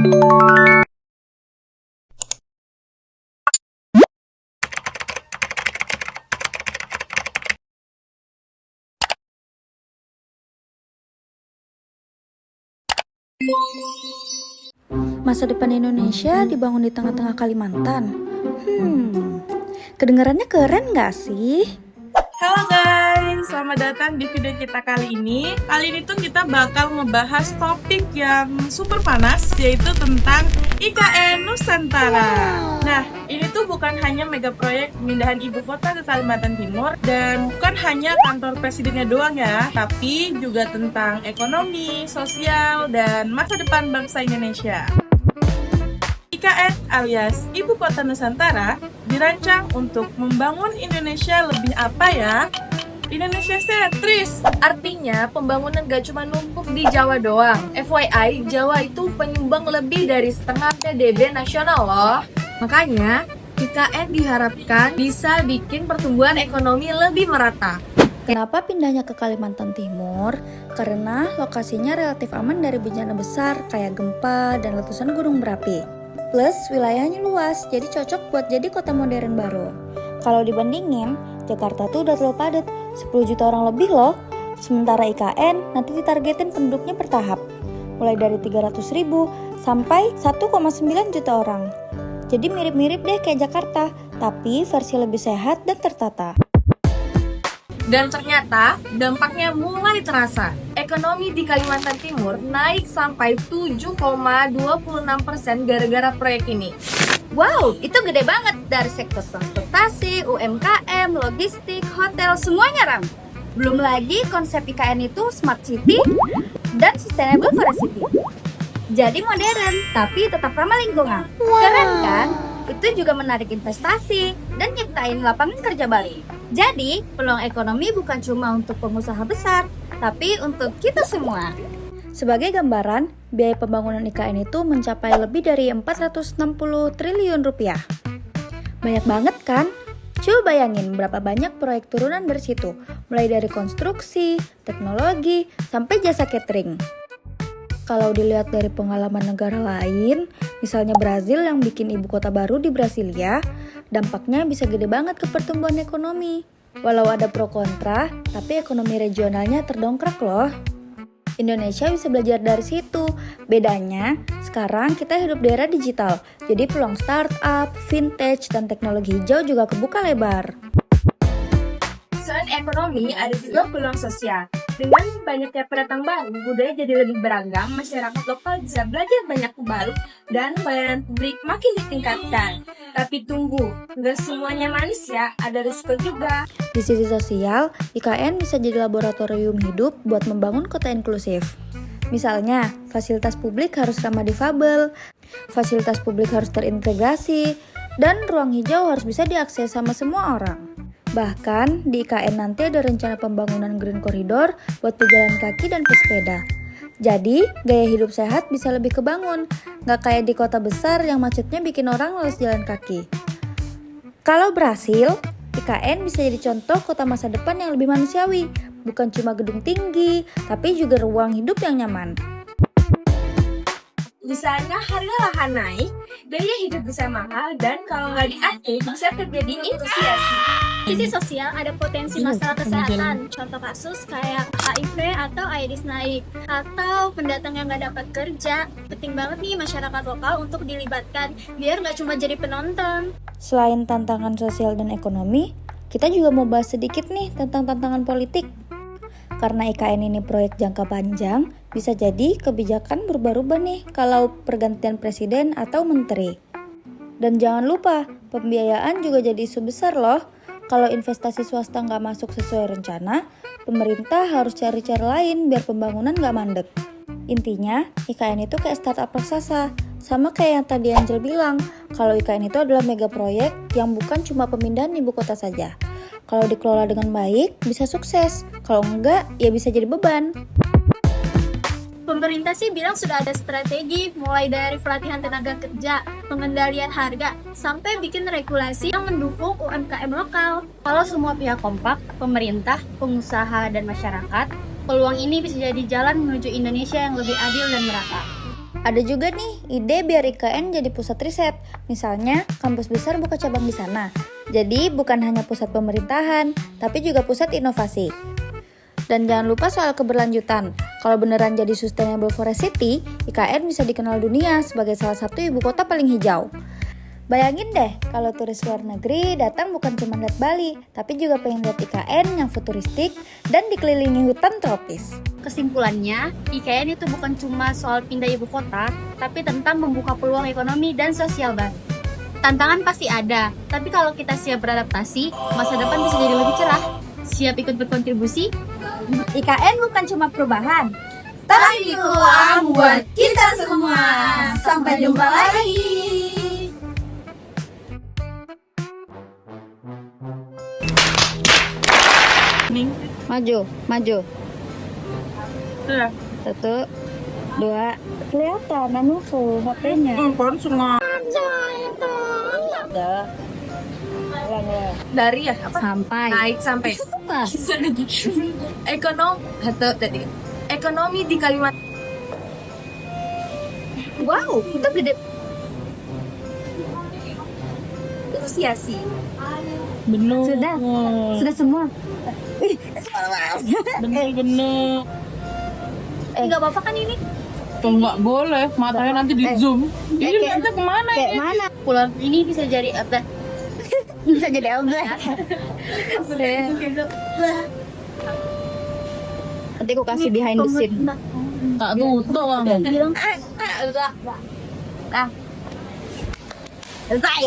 Masa depan Indonesia dibangun di tengah-tengah Kalimantan. Kedengarannya keren nggak sih? Halo guys, selamat datang di video kita kali ini. Kali ini tuh kita bakal ngebahas topik yang super panas, yaitu tentang IKN Nusantara. Nah, ini tuh bukan hanya mega proyek pemindahan ibu kota ke Kalimantan Timur, dan bukan hanya kantor presidennya doang ya, tapi juga tentang ekonomi, sosial, dan masa depan bangsa Indonesia. IKN alias Ibu Kota Nusantara dirancang untuk membangun Indonesia lebih apa ya? Indonesia sentris. Artinya pembangunan gak cuma numpuk di Jawa doang. FYI, Jawa itu penyumbang lebih dari setengah PDB nasional loh. Makanya, IKN diharapkan bisa bikin pertumbuhan ekonomi lebih merata. Kenapa pindahnya ke Kalimantan Timur? Karena lokasinya relatif aman dari bencana besar kayak gempa dan letusan gunung berapi. Plus wilayahnya luas, jadi cocok buat jadi kota modern baru. Kalau dibandingin, Jakarta tuh udah terlalu padat, 10 juta orang lebih loh. Sementara IKN nanti ditargetin penduduknya bertahap, mulai dari 300.000 sampai 1,9 juta orang. Jadi mirip-mirip deh kayak Jakarta, tapi versi lebih sehat dan tertata. Dan ternyata dampaknya mulai terasa. Ekonomi di Kalimantan Timur naik sampai 7,26% gara-gara proyek ini. Wow, itu gede banget dari sektor transportasi, UMKM, logistik, hotel, semuanya ram. Belum lagi konsep IKN itu smart city dan sustainable forest city. Jadi modern, tapi tetap ramah lingkungan. Keren kan? Itu juga menarik investasi dan nyiptain lapangan kerja baru. Jadi, peluang ekonomi bukan cuma untuk pengusaha besar, tapi untuk kita semua. Sebagai gambaran, biaya pembangunan IKN itu mencapai lebih dari 460 triliun rupiah. Banyak banget kan? Coba bayangin berapa banyak proyek turunan dari situ, mulai dari konstruksi, teknologi, sampai jasa catering. Kalau dilihat dari pengalaman negara lain, misalnya Brazil yang bikin ibu kota baru di Brasilia, dampaknya bisa gede banget ke pertumbuhan ekonomi. Walau ada pro kontra, tapi ekonomi regionalnya terdongkrak loh. Indonesia bisa belajar dari situ. Bedanya, sekarang kita hidup di era digital, jadi peluang startup, vintage, dan teknologi hijau juga kebuka lebar. Selain ekonomi, ada juga peluang sosial. Dengan banyaknya pendatang baru, budaya jadi lebih beragam, masyarakat lokal bisa belajar banyak hal baru, dan pelayanan publik makin ditingkatkan. Tapi tunggu, nggak semuanya manis ya, ada risiko juga. Di sisi sosial, IKN bisa jadi laboratorium hidup buat membangun kota inklusif. Misalnya, fasilitas publik harus ramah difabel, fasilitas publik harus terintegrasi, dan ruang hijau harus bisa diakses sama semua orang. Bahkan, di IKN nanti ada rencana pembangunan Green Corridor buat pejalan kaki dan pesepeda. Jadi, gaya hidup sehat bisa lebih kebangun, nggak kayak di kota besar yang macetnya bikin orang malas jalan kaki. Kalau berhasil, IKN bisa jadi contoh kota masa depan yang lebih manusiawi, bukan cuma gedung tinggi, tapi juga ruang hidup yang nyaman. Di sana harga lahan naik, biaya hidup bisa mahal, dan kalau nggak diatur bisa terjadi inflasi. Sisi sosial ada potensi masalah kesehatan, contoh kasus kayak HIV atau AIDS naik, atau pendatang yang nggak dapat kerja. Penting banget nih masyarakat lokal untuk dilibatkan, biar nggak cuma jadi penonton. Selain tantangan sosial dan ekonomi, kita juga mau bahas sedikit nih tentang tantangan politik. Karena IKN ini proyek jangka panjang, bisa jadi kebijakan berubah-ubah nih kalau pergantian presiden atau menteri. Dan jangan lupa, pembiayaan juga jadi isu besar loh. Kalau investasi swasta nggak masuk sesuai rencana, pemerintah harus cari cara lain biar pembangunan nggak mandek. Intinya, IKN itu kayak startup raksasa. Sama kayak yang tadi Angel bilang, kalau IKN itu adalah mega proyek yang bukan cuma pemindahan ibu kota saja. Kalau dikelola dengan baik, bisa sukses. Kalau enggak, ya bisa jadi beban. Pemerintah sih bilang sudah ada strategi, mulai dari pelatihan tenaga kerja, pengendalian harga, sampai bikin regulasi yang mendukung UMKM lokal. Kalau semua pihak kompak, pemerintah, pengusaha, dan masyarakat, peluang ini bisa jadi jalan menuju Indonesia yang lebih adil dan merata. Ada juga nih ide biar IKN jadi pusat riset. Misalnya, kampus besar buka cabang di sana. Jadi bukan hanya pusat pemerintahan, tapi juga pusat inovasi. Dan jangan lupa soal keberlanjutan. Kalau beneran jadi Sustainable Forest City, IKN bisa dikenal dunia sebagai salah satu ibu kota paling hijau. Bayangin deh, kalau turis luar negeri datang bukan cuma lihat Bali, tapi juga pengen lihat IKN yang futuristik dan dikelilingi hutan tropis. Kesimpulannya, IKN itu bukan cuma soal pindah ibu kota, tapi tentang membuka peluang ekonomi dan sosial baru. Tantangan pasti ada, tapi kalau kita siap beradaptasi, masa depan bisa jadi lebih cerah. Siap ikut berkontribusi? IKN bukan cuma perubahan, Tapi peluang buat kita semua. Sampai jumpa lagi. Ning, maju. sudah. 1, 2, kelihatan anu tuh HP-nya. Kan sungai. Udah. Ulang. Dari ya apa? Sampai. Naik sampai. Ekonomi di Kalimantan. Wow, itu gede. Asosiasi. Bener. Sudah semua. Bener. Nggak apa-apa kan ini? Tuh nggak boleh, matanya nanti di zoom. Ini nanti kemana Kayak ini? mana? Pulang ini bisa jadi apa? Bisa jadi LB. Nanti aku kasih behind the scene. Tak tutup lah. Bilang, Selesai.